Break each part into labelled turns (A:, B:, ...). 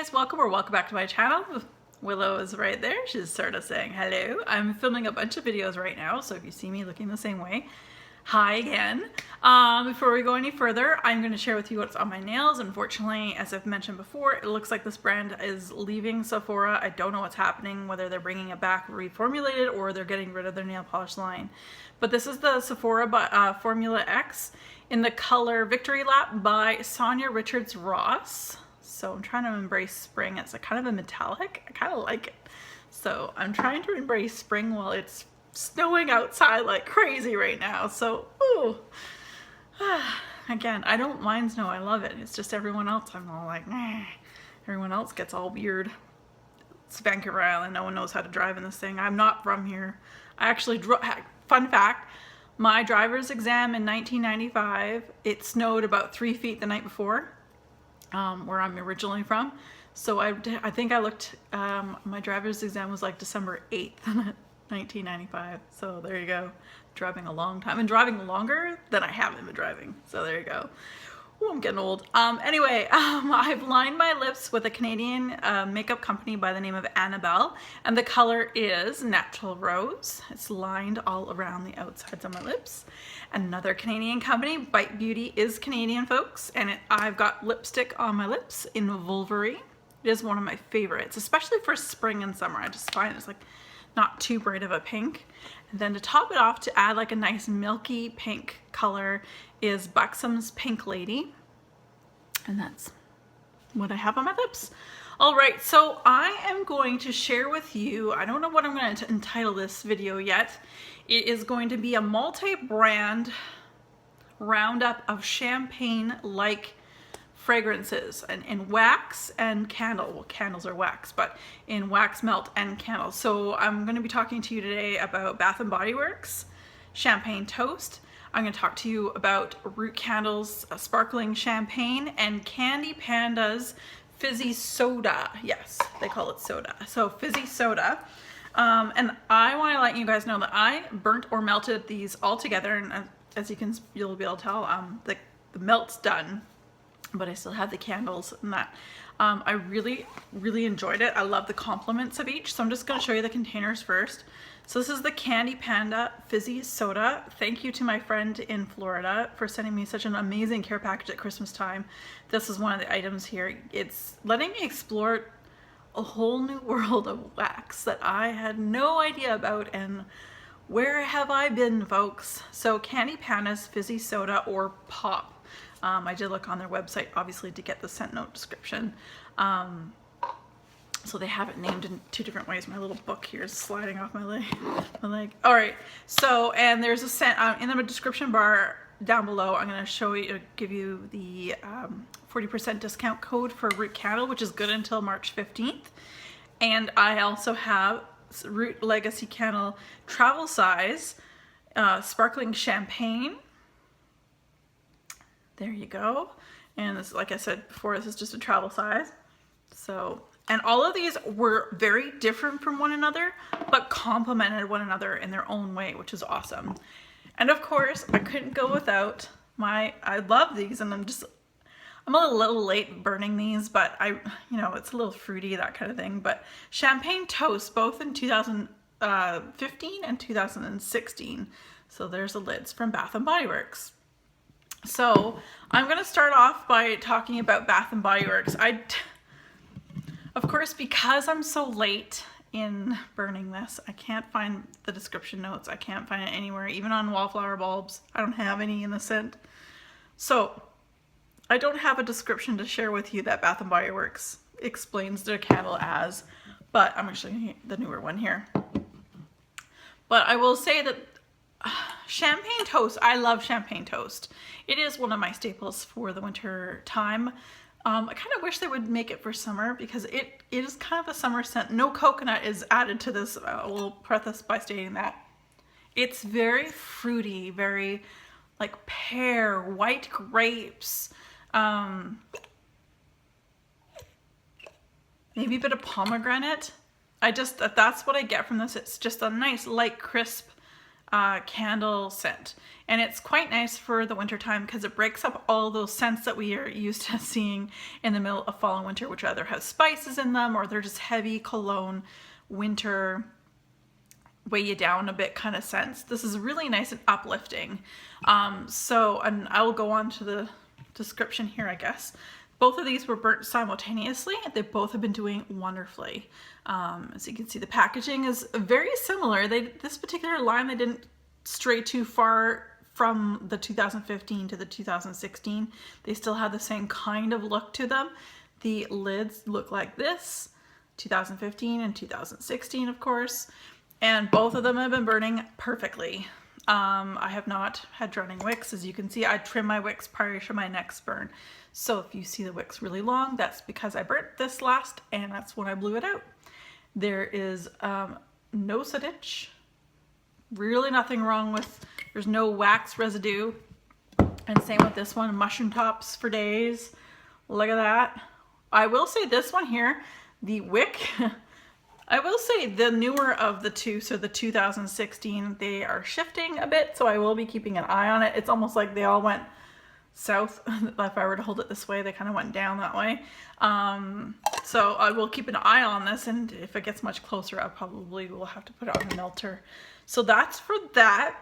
A: guys, welcome back to my channel. Willow is right there. She's sort of saying hello. I'm filming a bunch of videos right now, so if you see me looking the same way, hi again. Before we go any further, I'm going to share with you what's on my nails. Unfortunately, as I've mentioned before, it looks like this brand is leaving Sephora. I don't know what's happening, whether they're bringing it back reformulated or they're getting rid of their nail polish line. But this is the Sephora Formula X in the color Victory Lap by Sonia Richards Ross. So I'm trying to embrace spring. It's a kind of a metallic. I kind of like it. So I'm trying to embrace spring while it's snowing outside like crazy right now. So, ooh. Again, I don't mind snow. I love it. It's just everyone else. I'm all like, nah. Everyone else gets all weird. It's Vancouver Island. No one knows how to drive in this thing. I'm not from here. I actually drove. Fun fact. My driver's exam in 1995, it snowed about 3 feet the night before. Where I'm originally from. So I think I looked, my driver's exam was like December 8th, 1995. So there you go. Driving a long time and driving longer than I haven't been driving. So there you go. Ooh, I'm getting old. Anyway, I've lined my lips with a Canadian makeup company by the name of Annabelle, and the color is Natural Rose. It's lined all around the outsides of my lips. Another Canadian company, Bite Beauty, is Canadian, folks, and I've got lipstick on my lips in Wolverine. It is one of my favorites, especially for spring and summer. I just find it's like not too bright of a pink. And then to top it off, to add like a nice milky pink color, is Buxom's Pink Lady. And that's what I have on my lips. All right, so I am going to share with you, I don't know what I'm going to entitle this video yet. It is going to be a multi-brand roundup of champagne-like fragrances in wax and candle. Well, candles are wax, but in wax, melt, and candles. So I'm going to be talking to you today about Bath & Body Works Champagne Toast. I'm going to talk to you about Root Candles Sparkling Champagne and Candy Panda's Fizzy Soda. Yes, they call it soda. So Fizzy Soda. And I want to let you guys know that I burnt or melted these all together, and as you'll be able to tell, the melt's done, but I still have the candles and that. I really enjoyed it. I love the compliments of each, so I'm just going to show you the containers first. So this is the Candy Panda Fizzy Soda. Thank you to my friend in Florida for sending me such an amazing care package at Christmas time. This is one of the items here. It's letting me explore a whole new world of wax that I had no idea about, and where have I been, folks? So Candy Panda's Fizzy Soda, or Pop. I did look on their website, obviously, to get the scent note description. So they have it named in two different ways. My little book here is sliding off my leg. All right. So, and there's a scent in the description bar down below. I'm going to give you the 40% discount code for Root Candle, which is good until March 15th. And I also have Root Legacy Candle Travel Size Sparkling Champagne. There you go. And this, like I said before, this is just a travel size. So, and all of these were very different from one another, but complemented one another in their own way, which is awesome. And of course, I couldn't go without I love these, and I'm a little late burning these, but it's a little fruity, that kind of thing. But Champagne Toast, both in 2015 and 2016. So there's the lids from Bath & Body Works. So I'm going to start off by talking about Bath & Body Works. Of course, because I'm so late in burning this, I can't find the description notes. I can't find it anywhere, even on wallflower bulbs. I don't have any in the scent. So I don't have a description to share with you that Bath & Body Works explains their candle as, but I'm actually the newer one here. But I will say that Champagne Toast, I love Champagne Toast. It is one of my staples for the winter time. I kind of wish they would make it for summer, because it is kind of a summer scent. No coconut is added to this. We'll preface by stating that. It's very fruity, very like pear, white grapes, maybe a bit of pomegranate. That's what I get from this. It's just a nice light, crisp candle scent. And it's quite nice for the winter time because it breaks up all those scents that we are used to seeing in the middle of fall and winter, which either have spices in them or they're just heavy cologne winter weigh you down a bit kind of scents. This is really nice and uplifting. And I will go on to the description here, I guess. Both of these were burnt simultaneously. They both have been doing wonderfully. As you can see, the packaging is very similar. This particular line, they didn't stray too far from the 2015 to the 2016. They still have the same kind of look to them. The lids look like this, 2015 and 2016, of course. And both of them have been burning perfectly. I have not had running wicks. As you can see, I trim my wicks prior to my next burn. So if you see the wicks really long, that's because I burnt this last and that's when I blew it out. There is no sittage, really nothing wrong with, there's no wax residue. And same with this one, mushroom tops for days. Look at that. I will say this one here, the wick, I will say the newer of the two, so the 2016, they are shifting a bit, so I will be keeping an eye on it. It's almost like they all went south. If I were to hold it this way, they kind of went down that way. So I will keep an eye on this, and if it gets much closer, I probably will have to put it on the melter. So that's for that.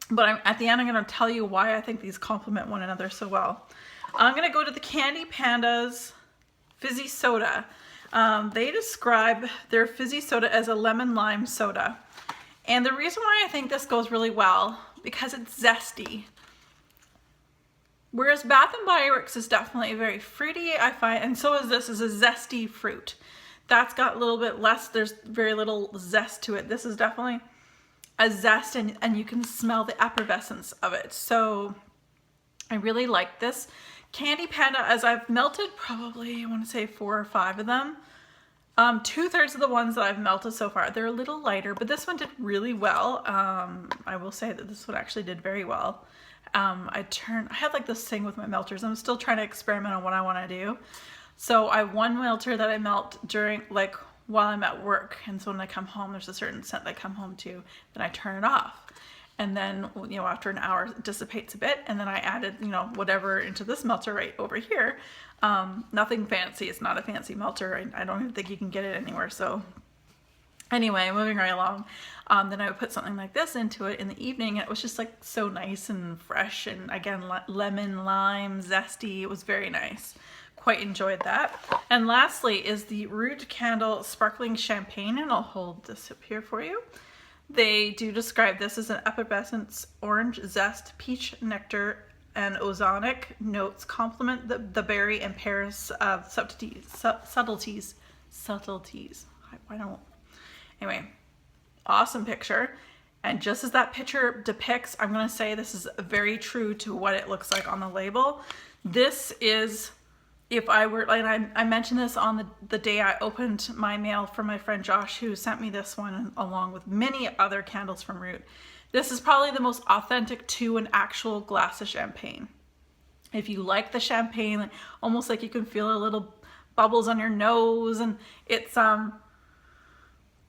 A: But at the end, I'm going to tell you why I think these complement one another so well. I'm going to go to the Candy Pandas Fizzy Soda. They describe their fizzy soda as a lemon lime soda. And the reason why I think this goes really well, because it's zesty. Whereas Bath & Body Works is definitely very fruity, I find, and so is this, is a zesty fruit. That's got a little bit less, there's very little zest to it. This is definitely a zest, and you can smell the effervescence of it. So I really like this. Candy Panda, as I've melted probably, I want to say 4 or 5 of them. 2/3 of the ones that I've melted so far, they're a little lighter, but this one did really well. I will say that this one actually did very well. I had like this thing with my melters. I'm still trying to experiment on what I want to do. So I have one melter that I melt during, like, while I'm at work. And so when I come home, there's a certain scent that I come home to, then I turn it off. And then, you know, after an hour it dissipates a bit, and then I added, you know, whatever into this melter right over here. Nothing fancy. It's not a fancy melter. I don't even think you can get it anywhere. So anyway, moving right along. Then I would put something like this into it in the evening, and it was just like so nice and fresh, and again, lemon, lime, zesty. It was very nice. Quite enjoyed that. And lastly is the Root Candle Sparkling Champagne, and I'll hold this up here for you. They do describe this as an effervescence, orange zest, peach nectar, and ozonic notes complement the berry and pears subtleties. Why don't? Anyway, awesome picture. And just as that picture depicts, I'm going to say this is very true to what it looks like on the label. This is, if I were, and I mentioned this on the day I opened my mail from my friend Josh, who sent me this one along with many other candles from Root. This is probably the most authentic to an actual glass of champagne. If you like the champagne, almost like you can feel a little bubbles on your nose, and it's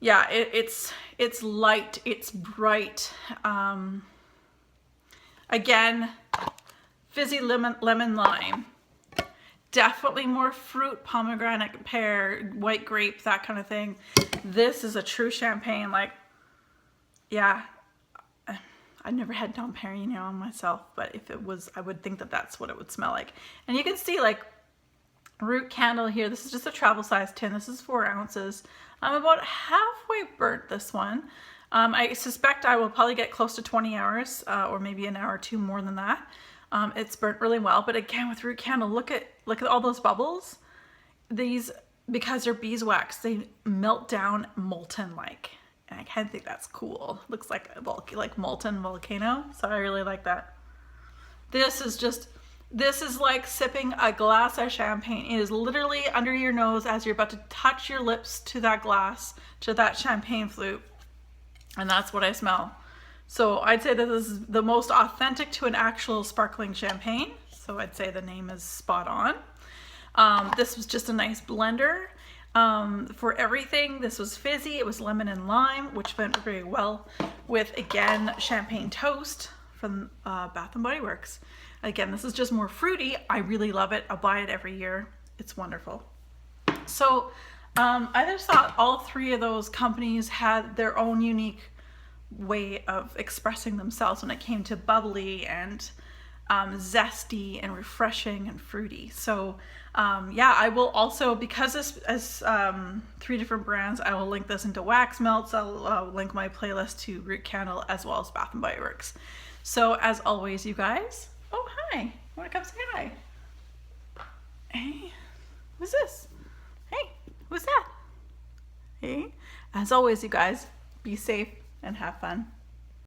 A: yeah, it's light, it's bright. Again, fizzy lemon lime. Definitely more fruit, pomegranate, pear, white grape, that kind of thing. This is a true champagne. Like, yeah, I've never had Dom Perignon myself, but if it was, I would think that that's what it would smell like. And you can see, like, Root candle here. This is just a travel size tin. This is 4 ounces. I'm about halfway burnt this one. I suspect I will probably get close to 20 hours or maybe an hour or 2 more than that. It's burnt really well, but again, with Root candle, look at all those bubbles. These, because they're beeswax, they melt down molten like, and I kind of think that's cool. Looks like a molten volcano, so I really like that. This is like sipping a glass of champagne. It is literally under your nose as you're about to touch your lips to that glass, to that champagne flute, and that's what I smell. So I'd say that this is the most authentic to an actual sparkling champagne. So I'd say the name is spot on. This was just a nice blender. For everything, this was fizzy. It was lemon and lime, which went very well with, again, champagne toast from Bath & Body Works. Again, this is just more fruity. I really love it. I'll buy it every year. It's wonderful. So I just thought all three of those companies had their own unique way of expressing themselves when it came to bubbly and zesty and refreshing and fruity. So yeah, I will also, because this is three different brands, I will link this into Wax Melts. I'll link my playlist to Root Candle as well as Bath & Body Works. So as always, you guys, oh hi, wanna come say hi? Hey, who's this? Hey, who's that? Hey, as always, you guys, be safe and have fun.